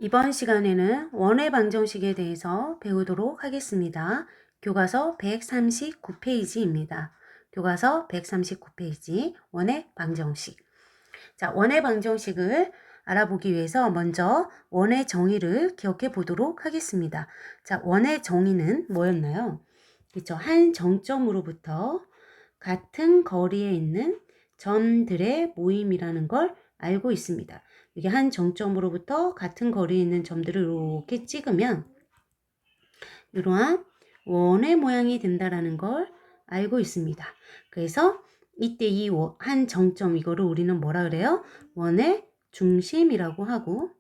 이번 시간에는 원의 방정식에 대해서 배우도록 하겠습니다. 교과서 139페이지입니다. 교과서 139페이지 원의 방정식. 자, 원의 방정식을 알아보기 위해서 먼저 원의 정의를 기억해 보도록 하겠습니다. 자, 원의 정의는 뭐였나요? 그렇죠. 한 정점으로부터 같은 거리에 있는 점들의 모임이라는 걸 알고 있습니다. 이게 한 정점으로부터 같은 거리에 있는 점들을 이렇게 찍으면 이러한 원의 모양이 된다라는 걸 알고 있습니다. 그래서 이때 이 한 정점 이거를 우리는 뭐라 그래요? 원의 중심이라고 하고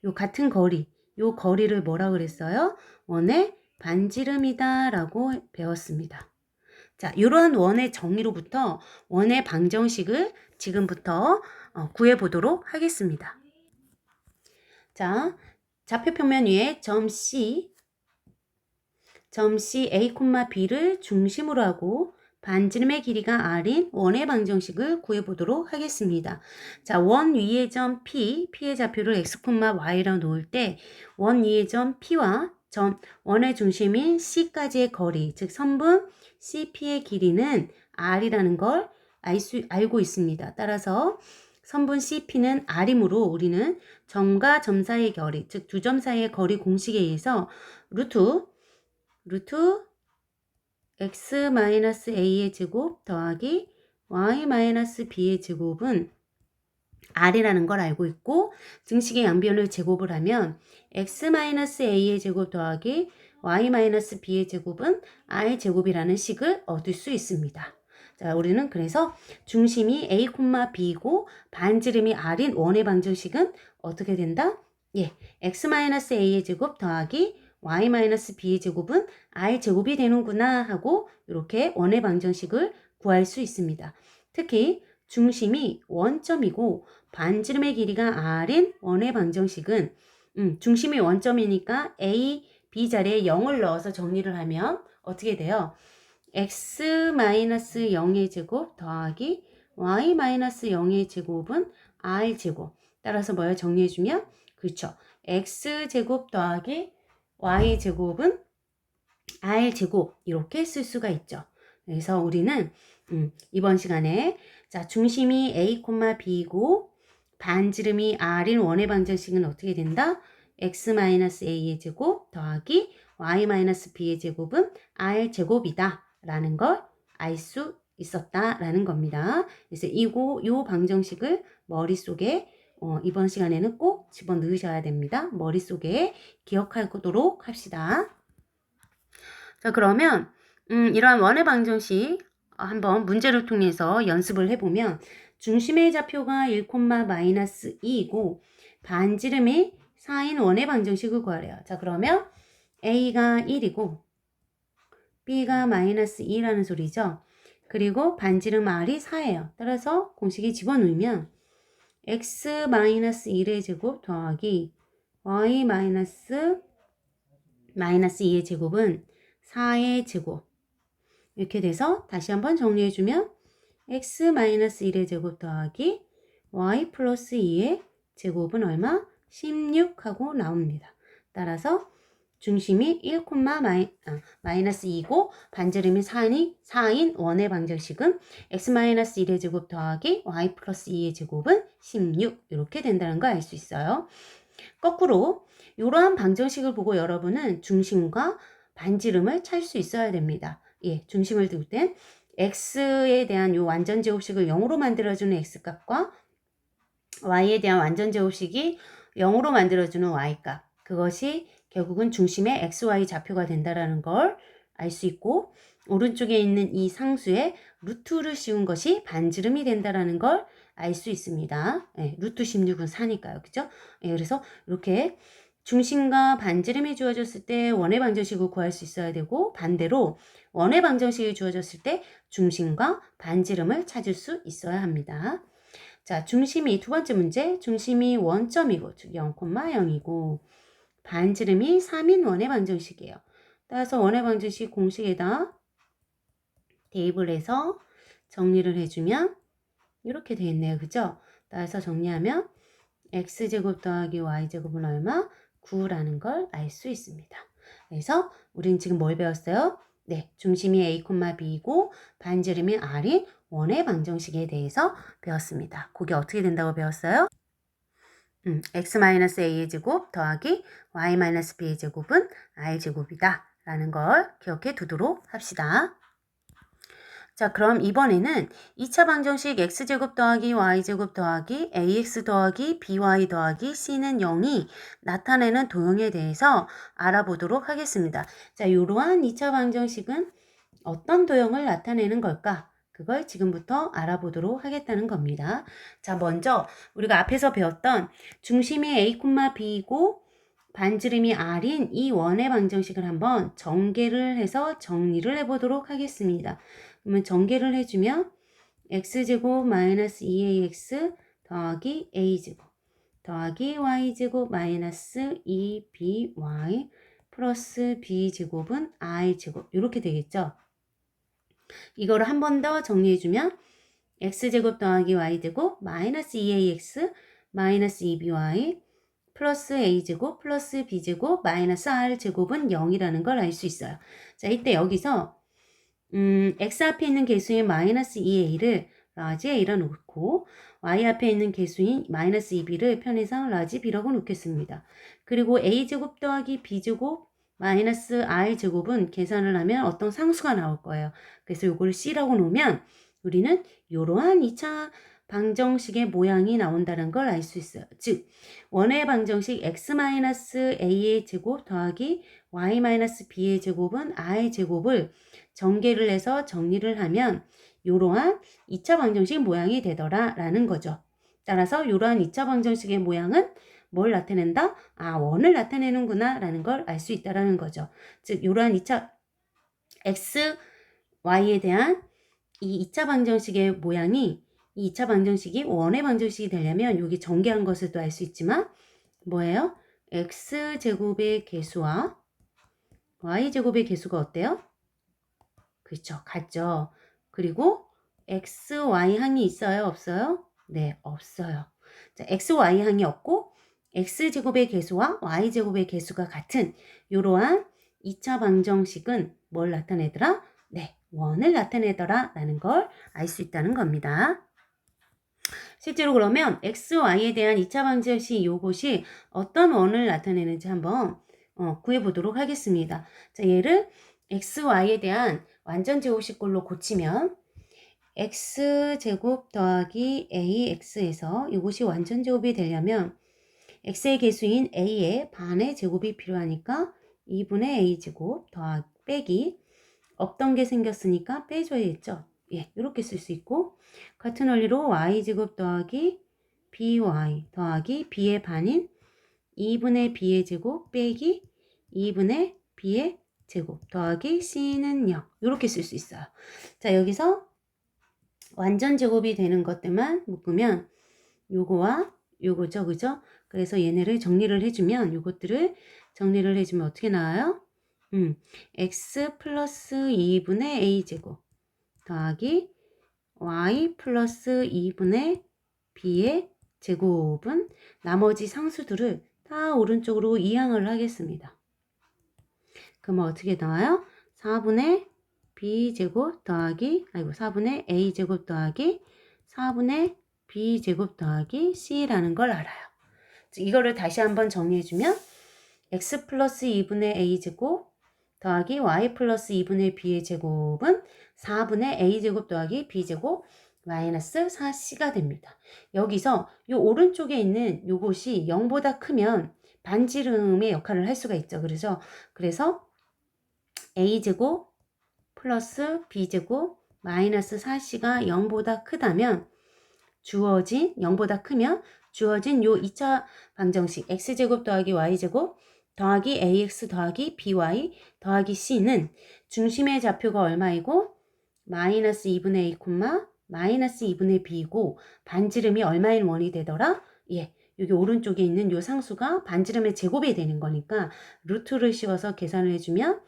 요 같은 거리, 요 거리를 뭐라 그랬어요? 원의 반지름이다 라고 배웠습니다. 자, 이러한 원의 정의로부터 원의 방정식을 지금부터 구해보도록 하겠습니다. 자, 좌표평면 위에 점 C A, B를 중심으로 하고 반지름의 길이가 R인 원의 방정식을 구해보도록 하겠습니다. 자, 원 위의 점 P, P의 좌표를 X, Y라 놓을 때 원 위의 점 P와 원의 중심인 C까지의 거리, 즉 선분 CP의 길이는 R이라는 걸 알고 있습니다. 따라서 선분 CP는 R이므로 우리는 점과 점 사이의 거리, 즉 두 점 사이의 거리 공식에 의해서 루트 x-a의 제곱 더하기 y-b의 제곱은 r이라는 걸 알고 있고 등식의 양변을 제곱을 하면 x-a의 제곱 더하기 y-b의 제곱은 r의 제곱이라는 식을 얻을 수 있습니다. 자, 우리는 그래서 중심이 a, b이고 반지름이 r인 원의 방정식은 어떻게 된다? 예, x-a의 제곱 더하기 y-b의 제곱은 r 제곱이 되는구나 하고 이렇게 원의 방정식을 구할 수 있습니다. 특히 중심이 원점이고 반지름의 길이가 r인 원의 방정식은 중심이 원점이니까 a, b 자리에 0을 넣어서 정리를 하면 어떻게 돼요? x-0의 제곱 더하기 y-0의 제곱은 r제곱. 따라서 뭐예요? 정리해주면 그렇죠. x제곱 더하기 y제곱은 r제곱 이렇게 쓸 수가 있죠. 그래서 우리는 이번 시간에 자 중심이 a, b이고 반지름이 r인 원의 방정식은 어떻게 된다? x-a의 제곱 더하기 y-b의 제곱은 r제곱이다 라는 걸 알 수 있었다라는 겁니다. 그래서 이 방정식을 머릿속에 이번 시간에는 꼭 집어넣으셔야 됩니다. 머릿속에 기억하도록 합시다. 자, 그러면 이러한 원의 방정식 한번 문제를 통해서 연습을 해보면 중심의 좌표가 1,-2이고 반지름이 4인 원의 방정식을 구하래요. 자, 그러면 A가 1이고 B가 -2라는 소리죠. 그리고 반지름 R이 4예요. 따라서 공식에 집어넣으면 x-1의 제곱 더하기 y-2의 제곱은 4의 제곱 이렇게 돼서 다시 한번 정리해주면 x-1의 제곱 더하기 y 플러스 2의 제곱은 얼마? 16하고 나옵니다. 따라서 중심이 1,-2고 반지름이 4인 원의 방정식은 x-1의 제곱 더하기 y 플러스 2의 제곱은 16 이렇게 된다는 걸 알 수 있어요. 거꾸로 이러한 방정식을 보고 여러분은 중심과 반지름을 찾을 수 있어야 됩니다. 예, 중심을 둘 땐 x에 대한 이 완전 제곱식을 0으로 만들어주는 x값과 y에 대한 완전 제곱식이 0으로 만들어주는 y값 그것이 결국은 중심의 xy 좌표가 된다는 걸 알 수 있고 오른쪽에 있는 이 상수에 루트를 씌운 것이 반지름이 된다는 걸 알 수 있습니다. 예, 루트 16은 4니까요. 그죠? 예, 그래서 이렇게 중심과 반지름이 주어졌을 때 원의 방정식을 구할 수 있어야 되고 반대로 원의 방정식이 주어졌을 때 중심과 반지름을 찾을 수 있어야 합니다. 자, 중심이 두 번째 문제 중심이 원점이고 즉 0,0이고 반지름이 3인 원의 방정식이에요. 따라서 원의 방정식 공식에다 대입을 해서 정리를 해주면 이렇게 되어 있네요. 그죠? 따라서 정리하면 x제곱 더하기 y제곱은 얼마? 9라는 걸 알 수 있습니다. 그래서 우린 지금 뭘 배웠어요? 네, 중심이 a, b이고 반지름이 r인 원의 방정식에 대해서 배웠습니다. 그게 어떻게 된다고 배웠어요? x-a의 제곱 더하기 y-b의 제곱은 r제곱이다 라는 걸 기억해 두도록 합시다. 자, 그럼 이번에는 2차 방정식 x제곱 더하기 y제곱 더하기 ax 더하기 by 더하기 c는 0이 나타내는 도형에 대해서 알아보도록 하겠습니다. 자, 이러한 2차 방정식은 어떤 도형을 나타내는 걸까? 그걸 지금부터 알아보도록 하겠다는 겁니다. 자, 먼저 우리가 앞에서 배웠던 중심이 a, b이고 반지름이 r인 이 원의 방정식을 한번 전개를 해서 정리를 해보도록 하겠습니다. 그러면 전개를 해주면 x제곱 마이너스 2ax 더하기 a제곱 더하기 y제곱 마이너스 2by 플러스 b제곱은 i제곱 이렇게 되겠죠. 이거를 한 번 더 정리해주면 x제곱 더하기 y제곱 마이너스 2ax 마이너스 2by 플러스 a제곱 플러스 b제곱 마이너스 r제곱은 0이라는 걸 알 수 있어요. 자, 이때 여기서 x 앞에 있는 개수인 마이너스 2a를 라지 a라 놓고 y 앞에 있는 개수인 마이너스 2b를 편의상 라지 b라고 놓겠습니다. 그리고 a제곱 더하기 b제곱 마이너스 r제곱은 계산을 하면 어떤 상수가 나올 거예요. 그래서 이걸 c라고 놓으면 우리는 이러한 2차 방정식의 모양이 나온다는 걸 알 수 있어요. 즉 원의 방정식 x-a의 제곱 더하기 y-b의 제곱은 r의 제곱을 전개를 해서 정리를 하면 이러한 2차 방정식 모양이 되더라 라는 거죠. 따라서 이러한 2차 방정식의 모양은 뭘 나타낸다? 아, 원을 나타내는구나 라는 걸 알 수 있다라는 거죠. 즉 이러한 2차 x, y에 대한 이 2차 방정식의 모양이 이 2차 방정식이 원의 방정식이 되려면 여기 전개한 것을 또 알 수 있지만 뭐예요? x제곱의 개수와 y제곱의 개수가 어때요? 그렇죠. 같죠. 그리고 x, y 항이 있어요? 없어요? 네, 없어요. 자, x, y 항이 없고 x제곱의 개수와 y제곱의 개수가 같은 이러한 2차 방정식은 뭘 나타내더라? 네, 원을 나타내더라 라는 걸 알 수 있다는 겁니다. 실제로 그러면 x, y에 대한 2차 방정식 이것이 어떤 원을 나타내는지 한번 구해보도록 하겠습니다. 자, 얘를 x, y에 대한 완전 제곱식꼴로 고치면 x제곱 더하기 ax에서 이것이 완전 제곱이 되려면 x의 개수인 a의 반의 제곱이 필요하니까 2분의 a제곱 더하기 빼기 없던 게 생겼으니까 빼줘야겠죠. 예, 이렇게 쓸 수 있고 같은 원리로 y제곱 더하기 by 더하기 b의 반인 2분의 b의 제곱 빼기 2분의 b의 제곱 더하기 c는 0 이렇게 쓸 수 있어요. 자, 여기서 완전 제곱이 되는 것들만 묶으면 요거와 요거죠. 그죠? 그래서 얘네를 정리를 해주면 요것들을 정리를 해주면 어떻게 나와요? x 플러스 2분의 a제곱 더하기 y 플러스 2분의 b의 제곱은 나머지 상수들을 다 오른쪽으로 이항을 하겠습니다. 그러면 어떻게 나와요? 4분의 b제곱 더하기 4분의 a제곱 더하기 4분의 b제곱 더하기 c라는 걸 알아요. 이거를 다시 한번 정리해주면 x 플러스 2분의 a제곱 더하기 y 플러스 2분의 b의 제곱은 4분의 a제곱 더하기 b제곱 마이너스 4c가 됩니다. 여기서 이 오른쪽에 있는 요것이 0보다 크면 반지름의 역할을 할 수가 있죠. 그래서 a제곱 플러스 b제곱 마이너스 4c가 0보다 크다면 주어진 0보다 크면 주어진 요 2차 방정식 x제곱 더하기 y제곱 더하기 ax 더하기 by 더하기 c는 중심의 좌표가 얼마이고 마이너스 2분의 a, 마이너스 2분의 b이고 반지름이 얼마인 원이 되더라? 예, 여기 오른쪽에 있는 요 상수가 반지름의 제곱이 되는 거니까 루트를 씌워서 계산을 해주면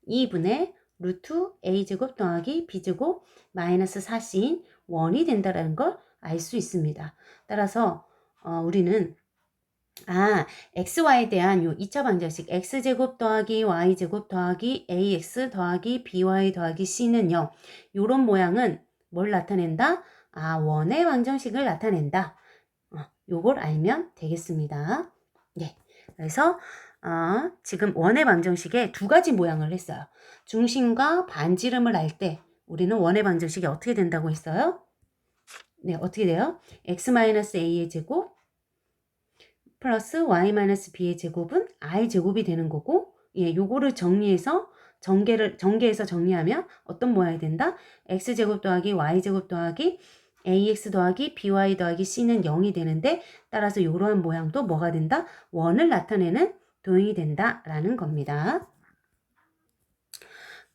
2분의 루트 a제곱 더하기 b제곱 마이너스 4c인 원이 된다는 걸 알 수 있습니다. 따라서 우리는 xy에 대한 요 2차 방정식 x제곱 더하기 y제곱 더하기 ax 더하기 by 더하기 c는 0. 요런 모양은 뭘 나타낸다? 원의 방정식을 나타낸다. 요걸 알면 되겠습니다. 예. 그래서 지금 원의 방정식에 두 가지 모양을 했어요. 중심과 반지름을 알 때 우리는 원의 방정식이 어떻게 된다고 했어요? 네, 어떻게 돼요? x-a의 제곱 플러스 y-b의 제곱은 i제곱이 되는 거고, 예, 요거를 정리해서 전개해서 정리하면 어떤 모양이 된다? x제곱 더하기 y제곱 더하기 ax 더하기 by 더하기 c는 0이 되는데, 따라서 이러한 모양도 뭐가 된다? 원을 나타내는 도형이 된다라는 겁니다.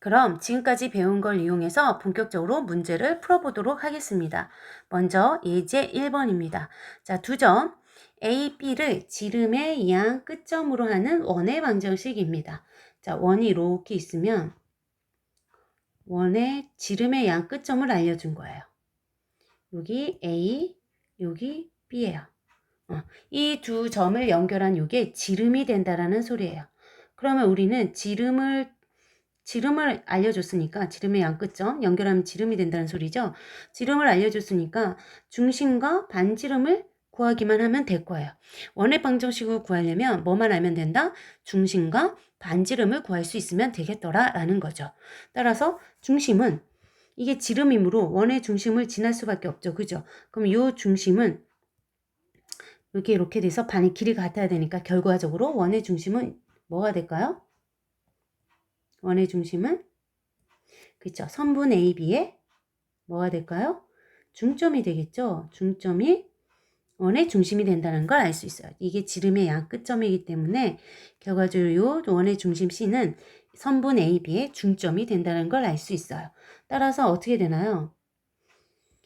그럼 지금까지 배운 걸 이용해서 본격적으로 문제를 풀어보도록 하겠습니다. 먼저 예제 1번입니다. 자, 2점. A, B를 지름의 양 끝점으로 하는 원의 방정식입니다. 자, 원이 이렇게 있으면 원의 지름의 양 끝점을 알려준 거예요. 여기 A, 여기 B예요. 이 두 점을 연결한 이게 지름이 된다라는 소리예요. 그러면 우리는 지름을 알려줬으니까 지름의 양 끝점 연결하면 지름이 된다는 소리죠. 지름을 알려줬으니까 중심과 반지름을 구하기만 하면 될 거예요. 원의 방정식을 구하려면 뭐만 알면 된다? 중심과 반지름을 구할 수 있으면 되겠더라 라는 거죠. 따라서 중심은 이게 지름이므로 원의 중심을 지날 수밖에 없죠. 그죠? 그럼 이 중심은 이렇게 돼서 반의 길이가 같아야 되니까 결과적으로 원의 중심은 뭐가 될까요? 원의 중심은 그쵸? 선분 AB의 뭐가 될까요? 중점이 되겠죠? 중점이 원의 중심이 된다는 걸 알 수 있어요. 이게 지름의 양 끝점이기 때문에 결과적으로 원의 중심 C는 선분 AB의 중점이 된다는 걸 알 수 있어요. 따라서 어떻게 되나요?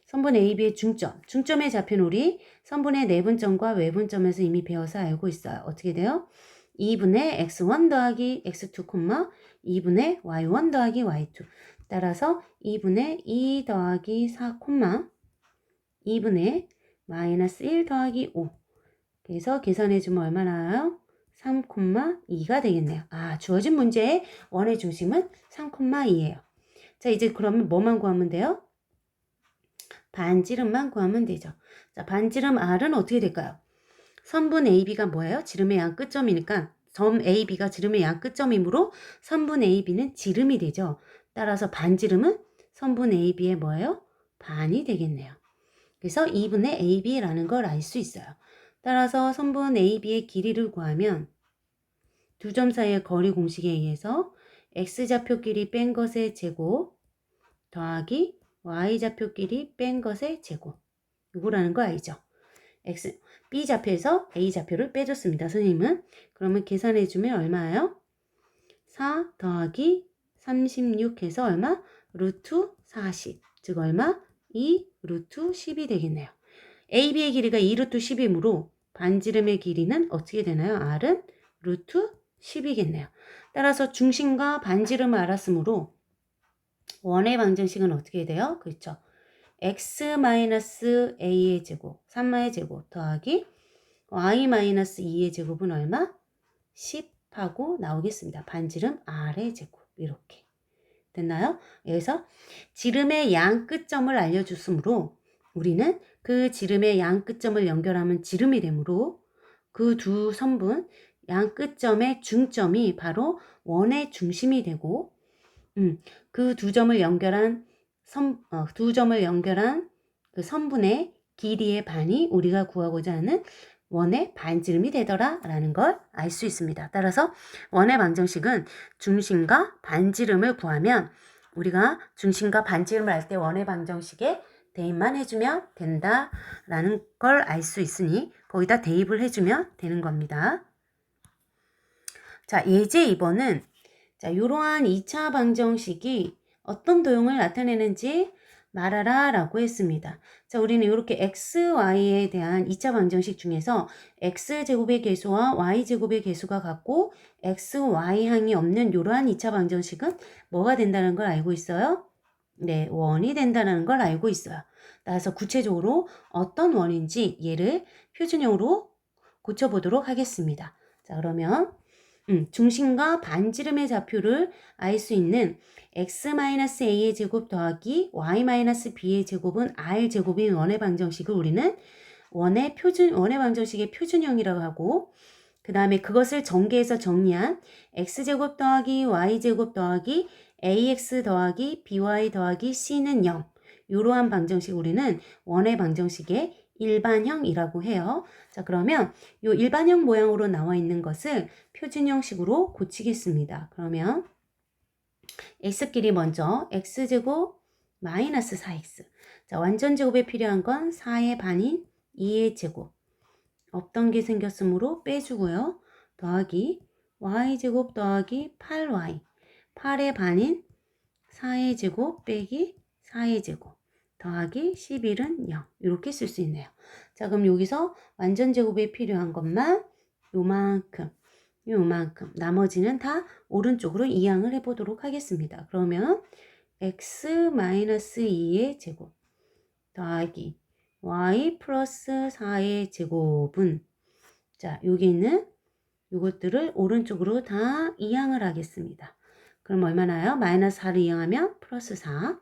선분 AB의 중점의 좌표는 우리 선분의 내분점과 외분점에서 이미 배워서 알고 있어요. 어떻게 돼요? 2분의 x1 더하기 x2, 2분의 y1 더하기 y2. 따라서 2분의 2 더하기 4, 2분의 마이너스 1 더하기 5. 그래서 계산해주면 얼마나 나와요? 3,2가 되겠네요. 주어진 문제의 원의 중심은 3,2예요. 자, 이제 그러면 뭐만 구하면 돼요? 반지름만 구하면 되죠. 자, 반지름 R은 어떻게 될까요? 선분 AB가 뭐예요? 지름의 양 끝점이니까 점 AB가 지름의 양 끝점이므로 선분 AB는 지름이 되죠. 따라서 반지름은 선분 AB의 뭐예요? 반이 되겠네요. 그래서 2분의 AB라는 걸 알 수 있어요. 따라서 선분 AB의 길이를 구하면 두 점 사이의 거리 공식에 의해서 X좌표끼리 뺀 것의 제곱 더하기 Y좌표끼리 뺀 것의 제곱. 이거라는 거 알죠? B좌표에서 A좌표를 빼줬습니다. 선생님은. 그러면 계산해주면 얼마예요? 4 더하기 36 해서 얼마? 루트 40. 즉 얼마? 2 루트 10이 되겠네요. AB의 길이가 2 루트 10이므로 반지름의 길이는 어떻게 되나요? R은 루트 10이겠네요. 따라서 중심과 반지름을 알았으므로 원의 방정식은 어떻게 돼요? 그렇죠. x-a의 제곱, 3의 제곱 더하기 y-2의 제곱은 얼마? 10하고 나오겠습니다. 반지름 r의 제곱 이렇게 됐나요? 여기서 지름의 양 끝점을 알려줬으므로 우리는 그 지름의 양 끝점을 연결하면 지름이 되므로 그 두 선분 양 끝점의 중점이 바로 원의 중심이 되고 그 두 점을 연결한 그 선분의 길이의 반이 우리가 구하고자 하는 원의 반지름이 되더라라는 걸 알 수 있습니다. 따라서 원의 방정식은 중심과 반지름을 구하면 우리가 중심과 반지름을 알 때 원의 방정식에 대입만 해주면 된다라는 걸 알 수 있으니 거기다 대입을 해주면 되는 겁니다. 자, 예제 2번은 이러한 2차 방정식이 어떤 도형을 나타내는지 말하라 라고 했습니다. 자, 우리는 이렇게 xy에 대한 2차 방정식 중에서 x제곱의 개수와 y제곱의 개수가 같고 xy항이 없는 이러한 2차 방정식은 뭐가 된다는 걸 알고 있어요? 네, 원이 된다는 걸 알고 있어요. 따라서 구체적으로 어떤 원인지 얘를 표준형으로 고쳐보도록 하겠습니다. 자, 그러면 중심과 반지름의 좌표를 알 수 있는 x-a의 제곱 더하기 y-b의 제곱은 r제곱인 원의 방정식을 우리는 원의 방정식의 표준형이라고 하고, 그 다음에 그것을 전개해서 정리한 x제곱 더하기 y제곱 더하기 ax 더하기 by 더하기 c는 0. 이러한 방정식 우리는 원의 방정식의 일반형이라고 해요. 자, 그러면 이 일반형 모양으로 나와 있는 것을 표준형식으로 고치겠습니다. 그러면 x끼리 먼저 x제곱 마이너스 4x. 자, 완전제곱에 필요한 건 4의 반인 2의 제곱. 없던 게 생겼으므로 빼주고요. 더하기 y제곱 더하기 8y. 8의 반인 4의 제곱 빼기 4의 제곱. 더하기 11은 0. 이렇게 쓸 수 있네요. 자, 그럼 여기서 완전제곱에 필요한 것만 요만큼. 나머지는 다 오른쪽으로 이항을 해보도록 하겠습니다. 그러면 x-2의 제곱 더하기 y 플러스 4의 제곱은, 자, 여기 있는 요것들을 오른쪽으로 다 이항을 하겠습니다. 그럼 얼마나요? 마이너스 4를 이항하면 플러스 4,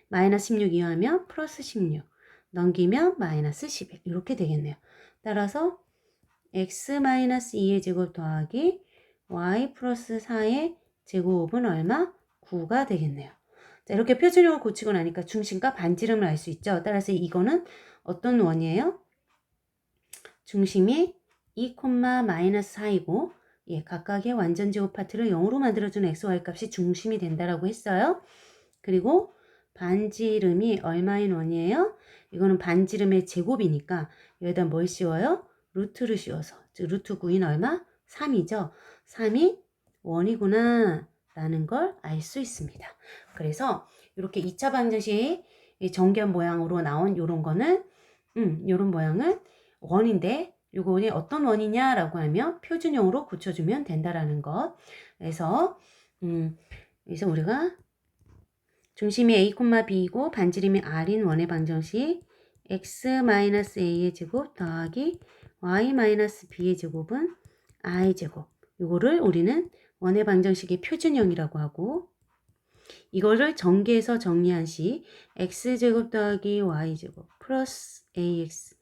마이너스 16 이항하면 플러스 16, 넘기면 마이너스 11 이렇게 되겠네요. 따라서 x-2의 제곱 더하기 y 플러스 4의 제곱은 얼마? 9가 되겠네요. 자, 이렇게 표준형을 고치고 나니까 중심과 반지름을 알 수 있죠. 따라서 이거는 어떤 원이에요? 중심이 2, 마이너스 4이고, 예, 각각의 완전제곱 파트를 0으로 만들어주는 xy 값이 중심이 된다라고 했어요. 그리고 반지름이 얼마인 원이에요? 이거는 반지름의 제곱이니까 여기다 뭘 씌워요? 루트를 씌워서, 즉 루트 9인 얼마? 3이죠. 3이 원이구나 라는 걸 알 수 있습니다. 그래서 이렇게 2차 방정식 정견 모양으로 나온 요런 거는 요런 모양은 원인데, 요거는 어떤 원이냐라고 하면 표준형으로 고쳐주면 된다라는 것. 그래서 우리가 중심이 a, b이고 반지름이 r인 원의 방정식 x-a의 제곱 더하기 y-b의 제곱은 i제곱. 요거를 우리는 원의 방정식의 표준형이라고 하고, 이거를 전개해서 정리한 시 x제곱 더하기 y제곱 플러스 ax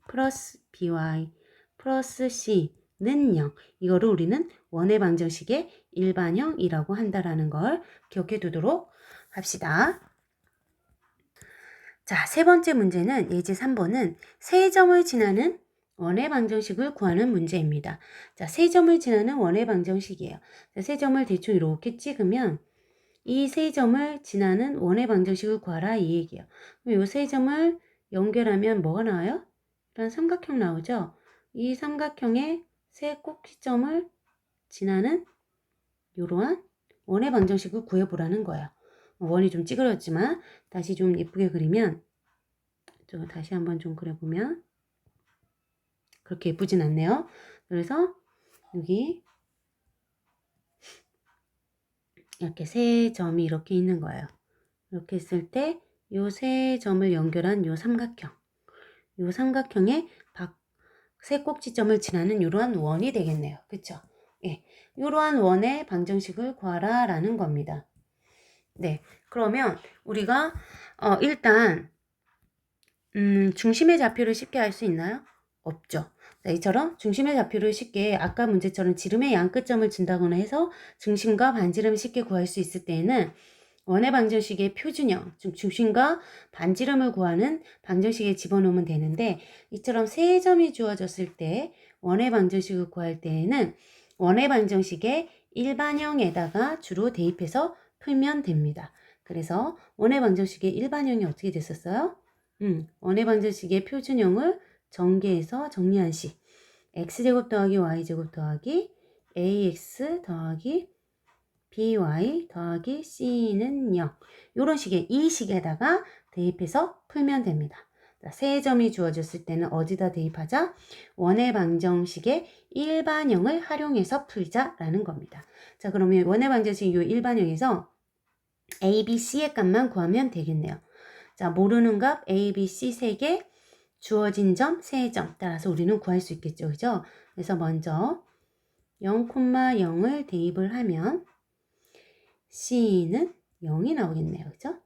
플러스 by 플러스 c는 0. 이거를 우리는 원의 방정식의 일반형이라고 한다라는 걸 기억해 두도록 합시다. 자, 세 번째 문제는 예제 3번은 세 점을 지나는 원의 방정식을 구하는 문제입니다. 자, 세 점을 지나는 원의 방정식이에요. 자, 세 점을 대충 이렇게 찍으면 이 세 점을 지나는 원의 방정식을 구하라 이 얘기예요. 그럼 이 세 점을 연결하면 뭐가 나와요? 이런 삼각형 나오죠? 이 삼각형의 세 꼭지점을 지나는 이러한 원의 방정식을 구해보라는 거예요. 원이 좀 찌그러졌지만 다시 좀 예쁘게 그리면, 다시 한번 좀 그려보면 그렇게 예쁘진 않네요. 그래서 여기 이렇게 세 점이 이렇게 있는 거예요. 이렇게 했을 때 요 세 점을 연결한 요 삼각형, 요 삼각형의 세 꼭지점을 지나는 이러한 원이 되겠네요. 그쵸? 예, 이러한 원의 방정식을 구하라 라는 겁니다. 네, 그러면 우리가 일단 중심의 좌표를 쉽게 알 수 있나요? 없죠. 자, 이처럼 중심의 좌표를 쉽게 아까 문제처럼 지름의 양 끝점을 준다거나 해서 중심과 반지름을 쉽게 구할 수 있을 때에는 원의 방정식의 표준형, 즉 중심과 반지름을 구하는 방정식에 집어넣으면 되는데, 이처럼 세 점이 주어졌을 때 원의 방정식을 구할 때에는 원의 방정식의 일반형에다가 주로 대입해서 풀면 됩니다. 그래서 원의 방정식의 일반형이 어떻게 됐었어요? 원의 방정식의 표준형을 전개해서 정리한 시 x제곱 더하기 y제곱 더하기 ax 더하기 by 더하기 c는 0. 이런 식의 이 식에다가 대입해서 풀면 됩니다. 자, 세 점이 주어졌을 때는 어디다 대입하자? 원의 방정식의 일반형을 활용해서 풀자라는 겁니다. 자, 그러면 원의 방정식 이 일반형에서 a, b, c의 값만 구하면 되겠네요. 자, 모르는 값 a, b, c 세 개, 주어진 점, 세 점 따라서 우리는 구할 수 있겠죠. 그죠? 그래서 먼저 0,0을 대입을 하면 C는 0이 나오겠네요. 그죠?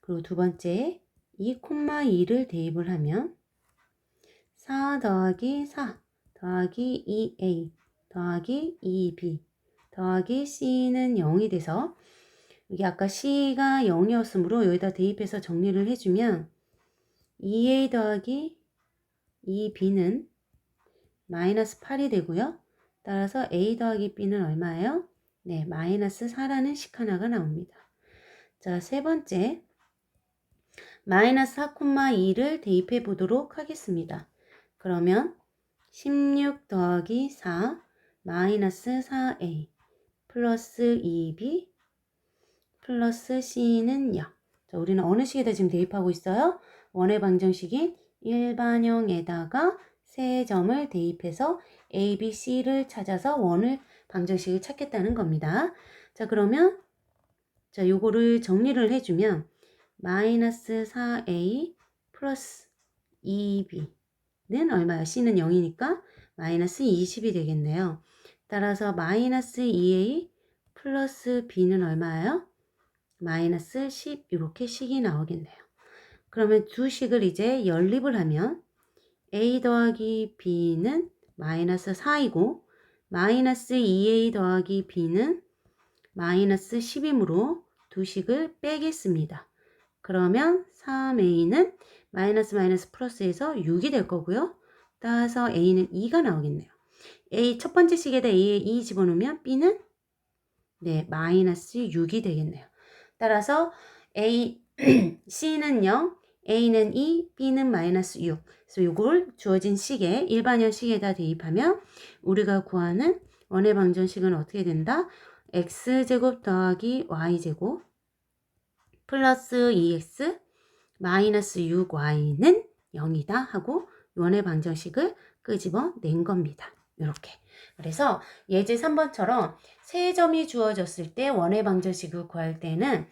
그리고 두 번째 2,2를 대입을 하면 4 더하기 4 더하기 2A 더하기 2B 더하기 C는 0이 돼서 여기 아까 C가 0이었으므로 여기다 대입해서 정리를 해주면 2A 더하기 2B는 마이너스 8이 되고요. 따라서 A 더하기 B는 얼마예요? 네, 마이너스 4라는 식 하나가 나옵니다. 자, 세 번째 마이너스 4,2를 대입해 보도록 하겠습니다. 그러면 16 더하기 4 마이너스 4A 플러스 2B 플러스 C는 0. 자, 우리는 어느 식에다 지금 대입하고 있어요? 원의 방정식인 일반형에다가 세 점을 대입해서 A, B, C를 찾아서 원의 방정식을 찾겠다는 겁니다. 자, 그러면 자, 요거를 정리를 해주면 마이너스 4A 플러스 2B는 얼마예요? C는 0이니까 마이너스 20이 되겠네요. 따라서 마이너스 2A 플러스 B는 얼마예요? 마이너스 10 이렇게 식이 나오겠네요. 그러면 두 식을 이제 연립을 하면 A 더하기 B는 마이너스 4이고 마이너스 2A 더하기 B는 마이너스 10이므로 두 식을 빼겠습니다. 그러면 3A는 마이너스 마이너스 플러스에서 6이 될 거고요. 따라서 A는 2가 나오겠네요. A 첫 번째 식에다 A에 2 집어넣으면 B는 네, 마이너스 6이 되겠네요. 따라서 A, C는 0, A는 2, B는 마이너스 6. 그래서 이걸 주어진 식에 일반형 식에다 대입하면 우리가 구하는 원의 방정식은 어떻게 된다? x제곱 더하기 y제곱 플러스 2x 마이너스 6y는 0이다 하고 원의 방정식을 끄집어 낸 겁니다. 이렇게. 그래서 예제 3번처럼 세 점이 주어졌을 때 원의 방정식을 구할 때는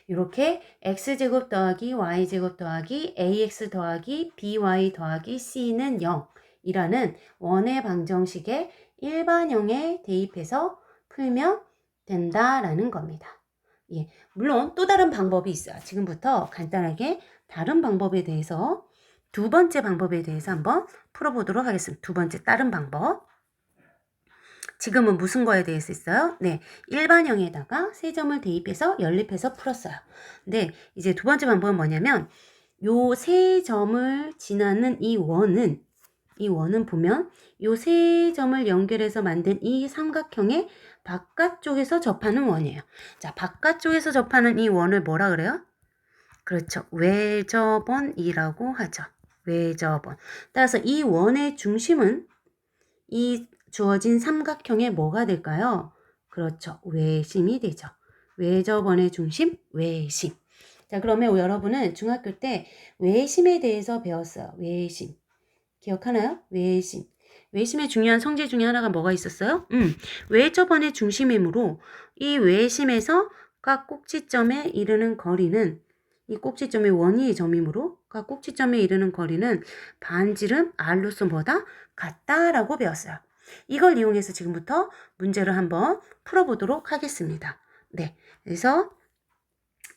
이렇게 x제곱 더하기 y제곱 더하기 ax 더하기 by 더하기 c는 0 이라는 원의 방정식의 일반형에 대입해서 풀면 된다라는 겁니다. 예, 물론 또 다른 방법이 있어요. 지금부터 간단하게 다른 방법에 대해서 두 번째 방법에 대해서 한번 풀어보도록 하겠습니다. 두 번째 다른 방법. 지금은 무슨 거에 대해서 있어요? 네, 일반형에다가 세 점을 대입해서 연립해서 풀었어요. 네, 이제 두 번째 방법은 뭐냐면 요 세 점을 지나는 이 원은 보면 요 세 점을 연결해서 만든 이 삼각형의 바깥쪽에서 접하는 원이에요. 자, 바깥쪽에서 접하는 이 원을 뭐라 그래요? 그렇죠. 외접원이라고 하죠. 외접원. 따라서 이 원의 중심은 이 주어진 삼각형의 뭐가 될까요? 그렇죠. 외심이 되죠. 외접원의 중심, 외심. 자, 그러면 여러분은 중학교 때 외심에 대해서 배웠어요. 외심. 기억하나요? 외심. 외심의 중요한 성질 중에 하나가 뭐가 있었어요? 외접원의 중심이므로 이 외심에서 각 꼭지점에 이르는 거리는 이 꼭지점의 원위의 점이므로 각 꼭지점에 이르는 거리는 반지름 r로서 뭐다? 같다라고 배웠어요. 이걸 이용해서 지금부터 문제를 한번 풀어보도록 하겠습니다. 네, 그래서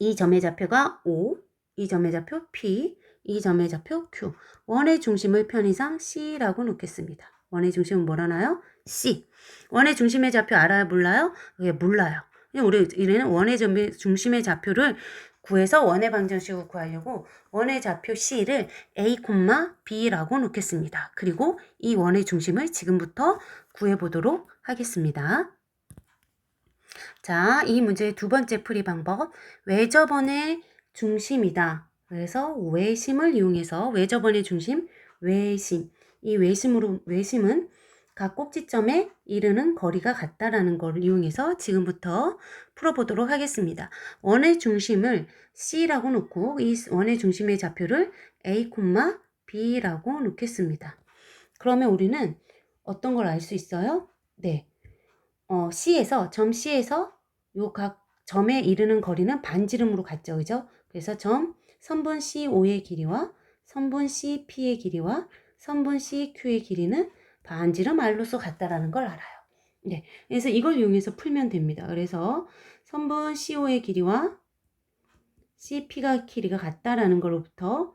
이 점의 좌표가 O, 이 점의 좌표 P, 이 점의 좌표 Q. 원의 중심을 편의상 C라고 놓겠습니다. 원의 중심은 뭐라나요? C. 원의 중심의 좌표 알아요? 몰라요? 예, 몰라요. 우리는 원의 중심의 좌표를 구해서 원의 방정식을 구하려고 원의 좌표 C를 A, B라고 놓겠습니다. 그리고 이 원의 중심을 지금부터 구해보도록 하겠습니다. 자, 이 문제의 두 번째 풀이 방법. 외접원의 중심이다. 그래서 외심을 이용해서 외접원의 중심, 외심. 이 외심은 각 꼭지점에 이르는 거리가 같다라는 걸 이용해서 지금부터 풀어보도록 하겠습니다. 원의 중심을 C라고 놓고 이 원의 중심의 좌표를 A, B라고 놓겠습니다. 그러면 우리는 어떤 걸 알 수 있어요? 네. C에서 점 C에서 요 각 점에 이르는 거리는 반지름으로 같죠. 그죠? 그래서 점 선분 C5의 길이와 선분 CP의 길이와 선분 CQ의 길이는 반지름 r로서 같다라는 걸 알아요. 네, 그래서 이걸 이용해서 풀면 됩니다. 그래서 선분 CO의 길이와 CP가 길이가 같다라는 걸로부터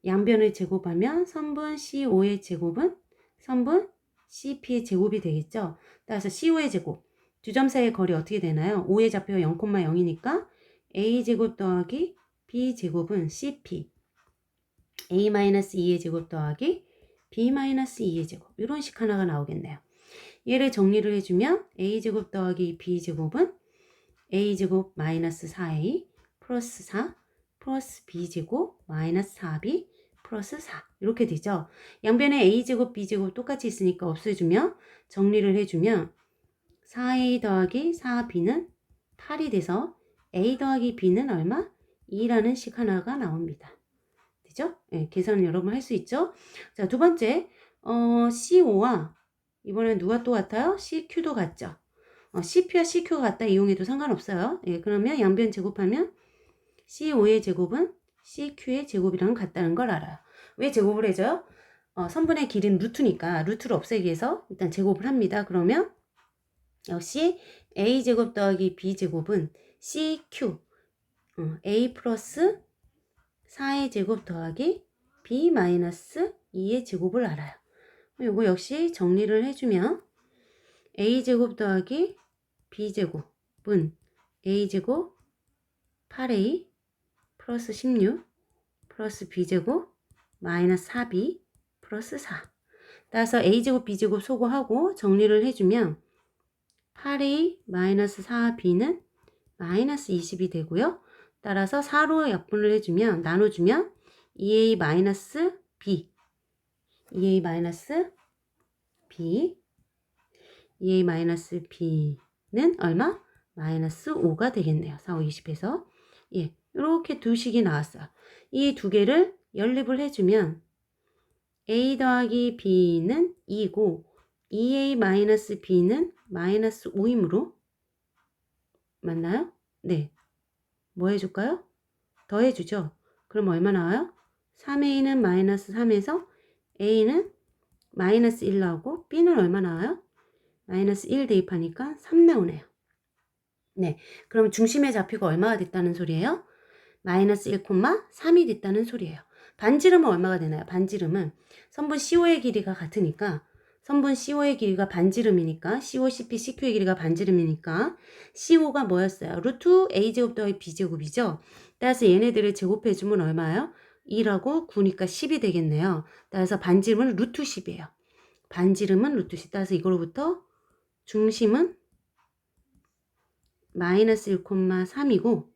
양변을 제곱하면 선분 CO의 제곱은 선분 CP의 제곱이 되겠죠. 따라서 CO의 제곱, 두 점 사이의 거리 어떻게 되나요? 5의 좌표가 0,0이니까 A제곱 더하기 B제곱은 CP, A-2의 제곱 더하기 B-2의 제곱, 이런 식 하나가 나오겠네요. 얘를 정리를 해주면 A제곱 더하기 B제곱은 A제곱 마이너스 4A 플러스 4 플러스 B제곱 마이너스 4B 플러스 4 이렇게 되죠. 양변에 A제곱 B제곱 똑같이 있으니까 없애주면 정리를 해주면 4A 더하기 4B는 8이 돼서 A 더하기 B는 얼마? 2라는 식 하나가 나옵니다. 되죠? 네, 계산을 여러분 할 수 있죠? 자, 두 번째 CO와 이번엔 누가 또 같아요? CQ도 같죠? CP와 CQ가 같다 이용해도 상관없어요. 예, 그러면 양변 제곱하면 CO의 제곱은 CQ의 제곱이랑 같다는 걸 알아요. 왜 제곱을 해줘요? 선분의 길이는 루트니까 루트를 없애기 위해서 일단 제곱을 합니다. 그러면 역시 A제곱 더하기 B제곱은 CQ A 플러스 4의 제곱 더하기 B 마이너스 2의 제곱을 알아요. 이거 역시 정리를 해주면 A제곱 더하기 B제곱은 A제곱 8A 플러스 16 플러스 B제곱 마이너스 4B 플러스 4. 따라서 A제곱 B제곱 소거하고 정리를 해주면 8A 마이너스 4B는 마이너스 20이 되고요. 따라서 4로 약분을 해주면 나눠주면 2A 마이너스 B 2A 마이너스 B 2A 마이너스 B는 얼마? 마이너스 5가 되겠네요. 4, 5, 20에서. 예, 이렇게 두 식이 나왔어요. 이 두 개를 연립을 해주면 A 더하기 B는 2고 2A 마이너스 B는 마이너스 5이므로 맞나요? 네. 뭐 해줄까요? 더해주죠. 그럼 얼마 나와요? 3A는 마이너스 3에서 A는 마이너스 1 나오고 B는 얼마 나와요? 마이너스 1 대입하니까 3 나오네요. 네, 그럼 중심의 좌표가 얼마가 됐다는 소리예요? 마이너스 1,3이 됐다는 소리예요. 반지름은 얼마가 되나요? 반지름은 선분 CO의 길이가 같으니까 선분 CO의 길이가 반지름이니까 CO, CP, CQ의 길이가 반지름이니까 CO가 뭐였어요? 루트 A제곱 더하기 B제곱이죠. 따라서 얘네들을 제곱해주면 얼마예요? 2라고 9니까 10이 되겠네요. 따라서 반지름은 루트 10이에요. 반지름은 루트 10. 따라서 이거로부터 중심은 마이너스 1,3이고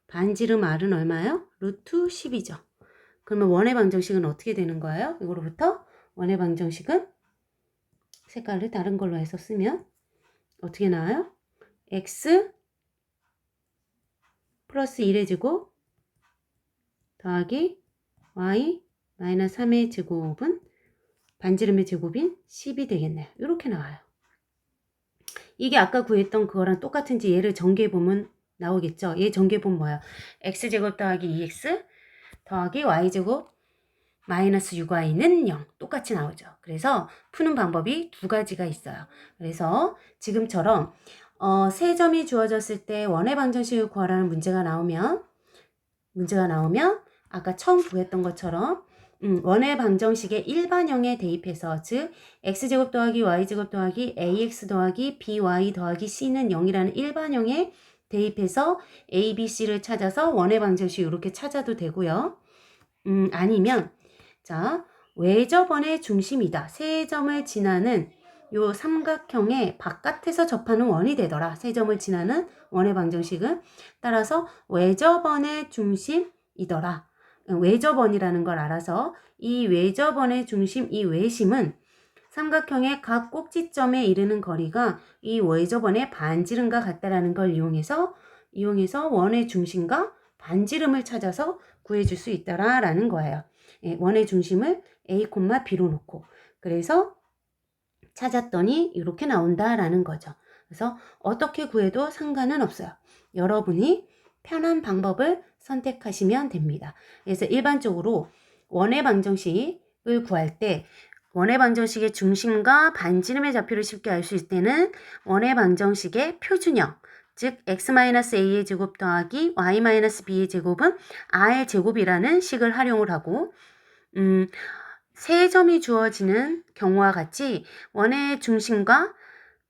반지름 R은 얼마예요? 루트 10이죠. 그러면 원의 방정식은 어떻게 되는 거예요? 이거로부터 원의 방정식은 색깔을 다른 걸로 해서 쓰면 어떻게 나와요? x 플러스 1의 제곱 더하기 y 마이너스 3의 제곱은 반지름의 제곱인 10이 되겠네요. 이렇게 나와요. 이게 아까 구했던 그거랑 똑같은지 얘를 전개해보면 나오겠죠. 얘 전개해보면 뭐야? x제곱 더하기 2x 더하기 y제곱 마이너스 6y는 0 똑같이 나오죠. 그래서 푸는 방법이 두 가지가 있어요. 그래서 지금처럼 세 점이 주어졌을 때 원의 방정식을 구하라는 문제가 나오면 아까 처음 구했던 것처럼 원의 방정식의 일반형에 대입해서 즉 x제곱 더하기 y제곱 더하기 ax 더하기 by 더하기 c는 0이라는 일반형에 대입해서 a, b, c를 찾아서 원의 방정식 이렇게 찾아도 되고요. 아니면 자 외접원의 중심이다. 세 점을 지나는 요 삼각형의 바깥에서 접하는 원이 되더라. 세 점을 지나는 원의 방정식은 따라서 외접원의 중심이더라. 외접원이라는 걸 알아서 이 외접원의 중심, 이 외심은 삼각형의 각 꼭지점에 이르는 거리가 이 외접원의 반지름과 같다라는 걸 이용해서 원의 중심과 반지름을 찾아서 구해줄 수 있다라는 거예요. 예, 원의 중심을 A, B로 놓고 그래서 찾았더니 이렇게 나온다라는 거죠. 그래서 어떻게 구해도 상관은 없어요. 여러분이 편한 방법을 선택하시면 됩니다. 그래서 일반적으로 원의 방정식을 구할 때 원의 방정식의 중심과 반지름의 좌표를 쉽게 알 수 있을 때는 원의 방정식의 표준형, 즉 x-a의 제곱 더하기 y-b의 제곱은 r의 제곱이라는 식을 활용을 하고 세 점이 주어지는 경우와 같이 원의 중심과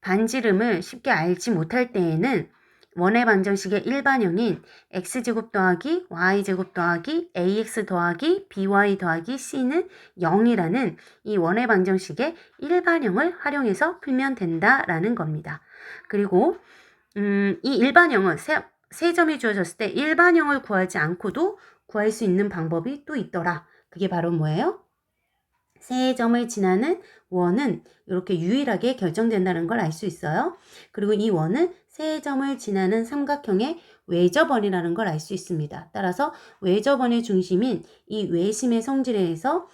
반지름을 쉽게 알지 못할 때에는 원의 방정식의 일반형인 x제곱 더하기 y제곱 더하기 ax 더하기 by 더하기 c는 0이라는 이 원의 방정식의 일반형을 활용해서 풀면 된다라는 겁니다. 그리고 이 일반형은 세 점이 주어졌을 때 일반형을 구하지 않고도 구할 수 있는 방법이 또 있더라. 그게 바로 뭐예요? 세 점을 지나는 원은 이렇게 유일하게 결정된다는 걸 알 수 있어요. 그리고 이 원은 세 점을 지나는 삼각형의 외접원이라는 걸 알 수 있습니다. 따라서 외접원의 중심인 이 외심의 성질에 의해서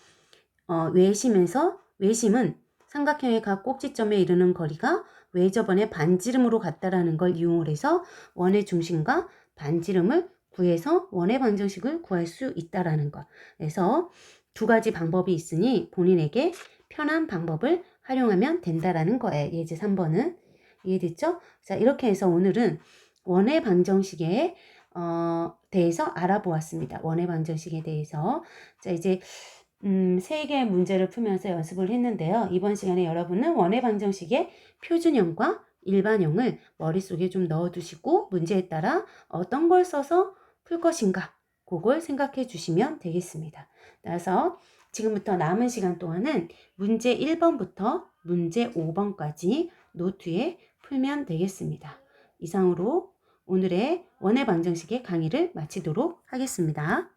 외심은 삼각형의 각 꼭지점에 이르는 거리가 외접원의 반지름으로 같다라는 걸 이용을 해서 원의 중심과 반지름을 구해서 원의 방정식을 구할 수 있다라는 것. 그래서 두 가지 방법이 있으니 본인에게 편한 방법을 활용하면 된다라는 거예요. 예제 3번은. 이해됐죠? 자, 이렇게 해서 오늘은 원의 방정식에 대해서 알아보았습니다. 원의 방정식에 대해서. 자, 이제 3개의 문제를 풀면서 연습을 했는데요. 이번 시간에 여러분은 원의 방정식의 표준형과 일반형을 머릿속에 좀 넣어두시고 문제에 따라 어떤 걸 써서 풀 것인가 그걸 생각해 주시면 되겠습니다. 따라서 지금부터 남은 시간 동안은 문제 1번부터 문제 5번까지 노트에 풀면 되겠습니다. 이상으로 오늘의 원의 방정식의 강의를 마치도록 하겠습니다.